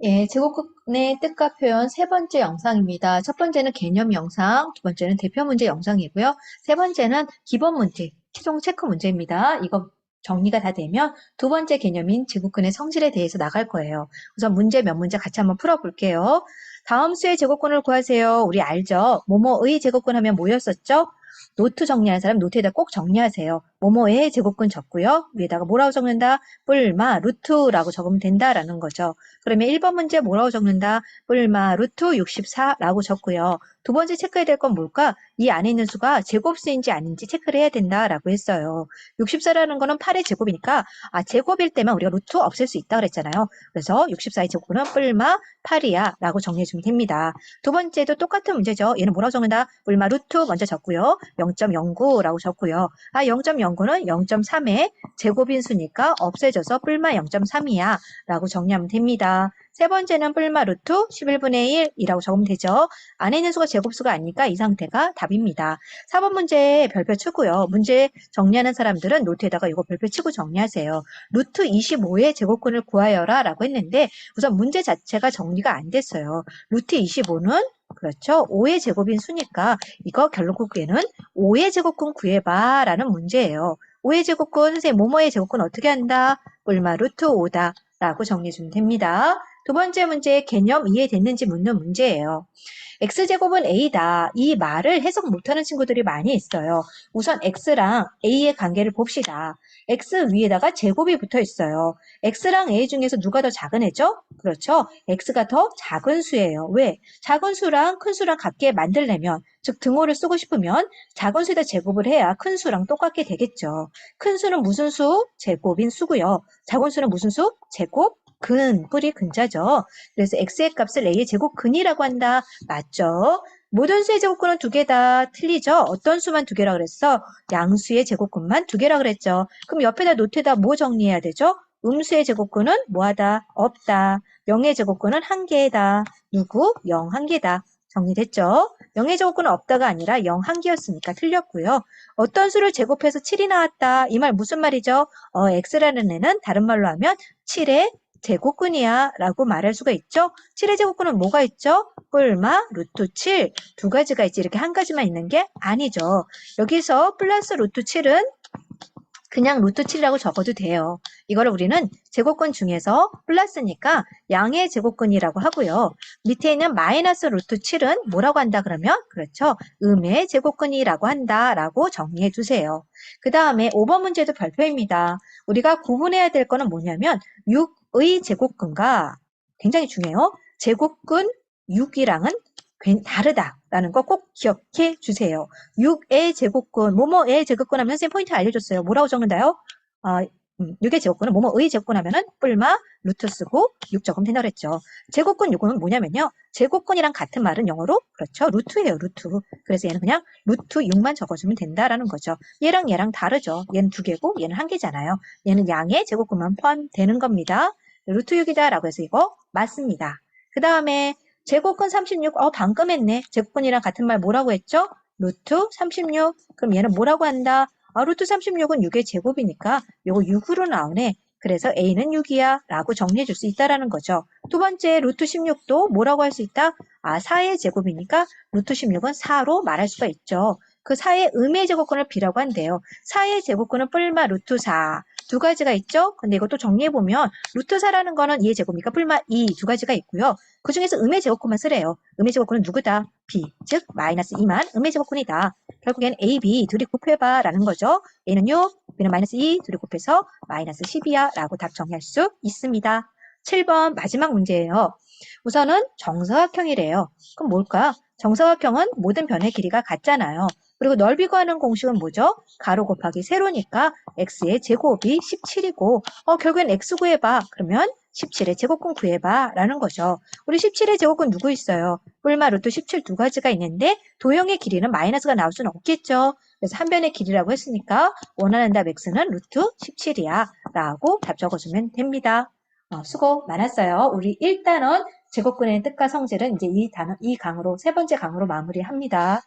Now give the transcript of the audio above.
예, 제곱근의 뜻과 표현 세 번째 영상입니다. 첫 번째는 개념 영상, 두 번째는 대표 문제 영상이고요. 세 번째는 기본 문제, 최종 체크 문제입니다. 이거 정리가 다 되면 두 번째 개념인 제곱근의 성질에 대해서 나갈 거예요. 우선 문제 몇 문제 같이 한번 풀어볼게요. 다음 수의 제곱근을 구하세요. 우리 알죠? 뭐뭐의 제곱근 하면 뭐였었죠? 노트 정리하는 사람 노트에다 꼭 정리하세요. 뭐뭐의 제곱근 적고요. 위에다가 뭐라고 적는다? 뿔마, 루트라고 적으면 된다라는 거죠. 그러면 1번 문제 뭐라고 적는다? 뿔마 루트 64라고 적고요. 두 번째 체크해야 될 건 뭘까? 이 안에 있는 수가 제곱수인지 아닌지 체크를 해야 된다라고 했어요. 64라는 거는 8의 제곱이니까 제곱일 때만 우리가 루트 없앨 수 있다 그랬잖아요. 그래서 64의 제곱은 뿔마 8이야 라고 정리해주면 됩니다. 두 번째도 똑같은 문제죠. 얘는 뭐라고 적는다? 뿔마 루트 먼저 적고요. 0.09라고 적고요. 0.09는 0.3의 제곱인 수니까 없애져서 뿔마 0.3이야 라고 정리하면 됩니다. 세 번째는 뿔마 루트 11분의 1이라고 적으면 되죠. 안에 있는 수가 제곱수가 아니니까 이 상태가 답입니다. 4번 문제 별표 치고요. 문제 정리하는 사람들은 노트에다가 이거 별표 치고 정리하세요. 루트 25의 제곱근을 구하여라 라고 했는데 우선 문제 자체가 정리가 안 됐어요. 루트 25는 그렇죠. 5의 제곱인 수니까 이거 결국에는 5의 제곱근 구해봐 라는 문제예요. 5의 제곱근 선생님 뭐뭐의 제곱근 어떻게 한다? 뿔마 루트 5다 라고 정리해주면 됩니다. 두 번째 문제 개념 이해됐는지 묻는 문제예요. x제곱은 a다. 이 말을 해석 못하는 친구들이 많이 있어요. 우선 x랑 a의 관계를 봅시다. x 위에다가 제곱이 붙어 있어요. x랑 a 중에서 누가 더 작은 애죠? 그렇죠. x가 더 작은 수예요. 왜? 작은 수랑 큰 수랑 같게 만들려면 즉 등호를 쓰고 싶으면 작은 수에다 제곱을 해야 큰 수랑 똑같게 되겠죠. 큰 수는 무슨 수? 제곱인 수고요. 작은 수는 무슨 수? 제곱 뿔이 근자죠. 그래서 x의 값을 a의 제곱근이라고 한다. 맞죠? 모든 수의 제곱근은 두 개다. 틀리죠? 어떤 수만 두 개라 그랬어? 양수의 제곱근만 두 개라 그랬죠. 그럼 옆에다 노트에다 뭐 정리해야 되죠? 음수의 제곱근은 뭐하다? 없다. 0의 제곱근은 한 개다. 누구? 0 한 개다. 정리됐죠? 0의 제곱근은 없다가 아니라 0 한 개였으니까 틀렸고요. 어떤 수를 제곱해서 7이 나왔다. 이 말 무슨 말이죠? x라는 애는 다른 말로 하면 7의 제곱근이야 라고 말할 수가 있죠. 7의 제곱근은 뭐가 있죠? 뿔마 루트 7 두 가지가 있지 이렇게 한 가지만 있는 게 아니죠. 여기서 플러스 루트 7은 그냥 루트 7이라고 적어도 돼요. 이거를 우리는 제곱근 중에서 플러스니까 양의 제곱근이라고 하고요. 밑에 있는 마이너스 루트 7은 뭐라고 한다 그러면? 그렇죠. 음의 제곱근이라고 한다라고 정리해 주세요. 그 다음에 5번 문제도 발표입니다. 우리가 구분해야 될 거는 뭐냐면 6의 제곱근과 굉장히 중요해요. 제곱근 6이랑은 다르다라는 거 꼭 기억해 주세요. 6의 제곱근, 뭐뭐의 제곱근 하면 선생님 포인트 알려줬어요. 뭐라고 적는다요? 6의 제곱근은 뭐뭐의 제곱근 하면은 뿔마 루트 쓰고 6 적으면 된다고 그랬죠. 제곱근 6은 뭐냐면요. 제곱근이랑 같은 말은 영어로 그렇죠. 루트예요. 루트. 그래서 얘는 그냥 루트 6만 적어주면 된다라는 거죠. 얘랑 얘랑 다르죠. 얘는 두 개고 얘는 한 개잖아요. 얘는 양의 제곱근만 포함되는 겁니다. 루트 6이다 라고 해서 이거 맞습니다. 그 다음에 제곱근 36, 방금 했네. 제곱근이랑 같은 말 뭐라고 했죠? 루트 36. 그럼 얘는 뭐라고 한다? 루트 36은 6의 제곱이니까 요거 6으로 나오네. 그래서 A는 6이야 라고 정리해 줄 수 있다라는 거죠. 두 번째 루트 16도 뭐라고 할 수 있다? 4의 제곱이니까 루트 16은 4로 말할 수가 있죠. 그 4의 음의 제곱근을 B라고 한대요. 4의 제곱근은 뿔마 루트 4. 두 가지가 있죠? 근데 이것도 정리해보면 루트 4라는 거는 2의 제곱이니까 뿔마 2 두 가지가 있고요. 그 중에서 음의 제곱근만 쓰래요. 음의 제곱근은 누구다? B, 즉 마이너스 2만 음의 제곱근이다. 결국엔 A, B 둘이 곱해봐 라는 거죠. A는 6, B는 마이너스 2 둘이 곱해서 마이너스 10이야 라고 답 정리할 수 있습니다. 7번 마지막 문제예요. 우선은 정사각형이래요. 그럼 뭘까? 정사각형은 모든 변의 길이가 같잖아요. 그리고 넓이 구하는 공식은 뭐죠? 가로 곱하기 세로니까 x의 제곱이 17이고 결국엔 x 구해봐. 그러면 17의 제곱근 구해봐 라는 거죠. 우리 17의 제곱근 누구 있어요? 뿔마 루트 17 두 가지가 있는데 도형의 길이는 마이너스가 나올 수는 없겠죠. 그래서 한 변의 길이라고 했으니까 원하는 답 x는 루트 17이야 라고 답 적어주면 됩니다. 수고 많았어요. 우리 일단은 제곱근의 뜻과 성질은 이제 이 강으로 세 번째 강으로 마무리합니다.